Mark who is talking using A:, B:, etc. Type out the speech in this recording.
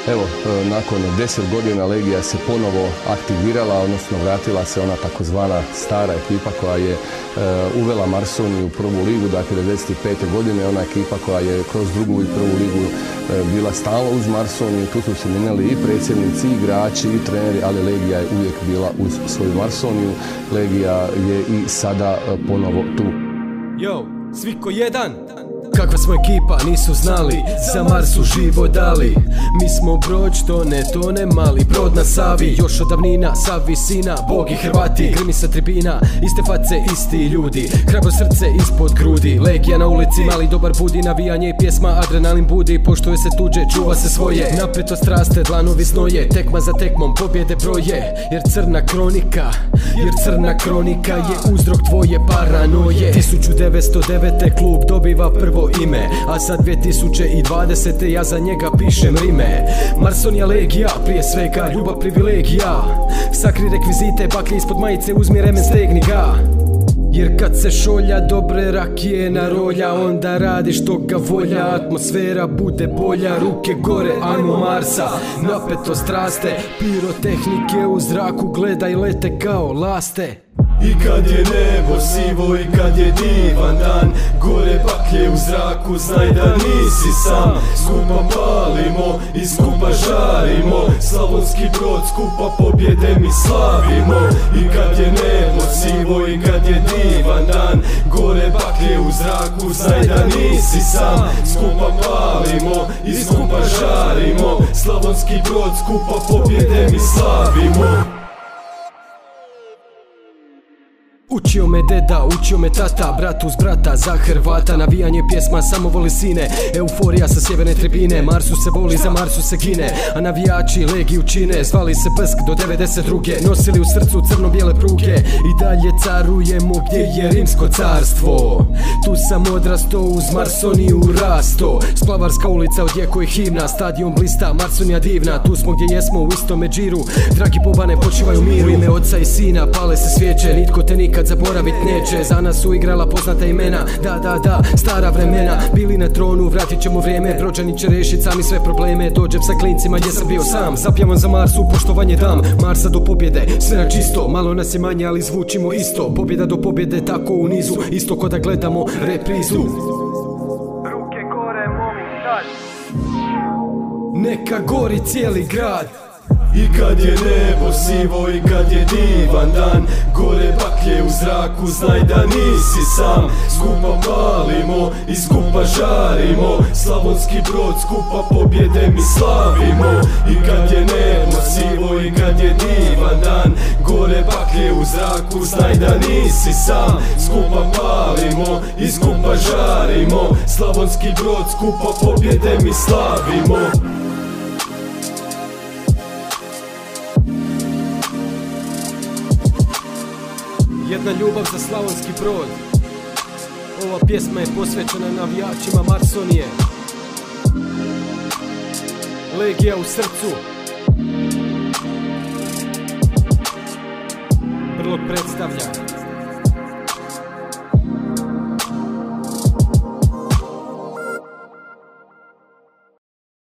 A: Evo, nakon 10 godina Legija se ponovo aktivirala, odnosno vratila se ona takozvana stara ekipa koja je uvela Marsoniju u prvu ligu, dakle 1995. godine, ona ekipa koja je kroz drugu i prvu ligu bila stalno uz Marsoniju. Tu su se mijenjali i predsjednici, i igrači, i treneri, ali Legija je uvijek bila uz svoju Marsoniju. Legija je i sada ponovo tu.
B: Yo, svi ko jedan! Kakva smo ekipa, nisu znali, za Marsu živo dali. Mi smo brod što ne tone, mali brod na Savi. Još od davnina, sav visina, Bog i Hrvati. Grmi sa tribina, iste face, isti ljudi. Hrabro srce ispod grudi. Legija na ulici, mali dobar budi. Navijanje i pjesma, adrenalin budi. Poštuje se tuđe, čuva se svoje. Napeto straste, dlanovi znoje. Tekma za tekmom, pobjede broje. Jer crna kronika je uzrok tvoje paranoje. 1909. klub dobiva prvo ime, a sad 2020. ja za njega pišem rime. Marsonija Legija, prije svega ljubav privilegija. Sakri rekvizite, baklje ispod majice, uzmi remen, stegni ga. Jer kad se šolja dobre rakije narolja, onda radi što ga volja. Atmosfera bude bolja, ruke gore, ajmo Marsa. Napetost raste, pirotehnike u zraku, gledaj lete kao laste.
C: I kad je nebo sivo i kad je divan dan, gore baklje u zraku, znaj da nisi sam. Skupa palimo i skupa žarimo, Slavonski Brod skupa pobjede mi slavimo. I kad je nebo sivo i kad je divan dan, gore baklje u zraku, znaj da nisi sam. Skupa palimo i skupa žarimo, Slavonski Brod skupa pobjede mi slavimo.
B: Učio me deda, učio me tata, brat uz brata, za Hrvata. Navijanje pjesma, samo voli sine, euforija sa sjeverne tribine. Marsu se voli, za Marsu se gine, a navijači Legiju čine. Zvali se Brsk do 92. Nosili u srcu crno-bijele pruge. I dalje carujemo gdje je Rimsko carstvo. Tu sam odrasto, uz Marsoniju rasto. Splavarska ulica odjeko i himna, stadion blista, Marsonija divna. Tu smo gdje jesmo, u istome džiru. Dragi Bobane, počivaju miru. U ime oca i sina pale se svijeće, nitko te nikad zaboravit neće. Za nas su igrala poznata imena, da, stara vremena. Bili na tronu, vratit ćemo vrijeme. Brođani će rešit sami sve probleme. Dođem sa klincima gdje sam bio sam. Zapjevam za Marsu, poštovanje dam. Marsa do pobjede, sve na čisto. Malo nas je manje, ali zvučimo isto. Pobjeda do pobjede, tako u nizu. Isto ko da gledamo reprizu.
D: Ruke gore, momi, sad.
B: Neka gori cijeli grad.
C: I kad je nebo sivo i kad je divan dan, gore baklje u zraku, znaj da nisi sam. Skupa palimo i skupa žarimo, Slavonski Brod skupa pobjede mi slavimo. I kad je nebo sivo i kad je divan dan, gore baklje u zraku, znaj da nisi sam. Skupa palimo i skupa žarimo, Slavonski Brod skupa pobjede mi slavimo.
B: Jedna ljubav za Slavonski Brod. Ova pjesma je posvećena navijačima Marsonije. Legija u srcu. Brlog predstavlja.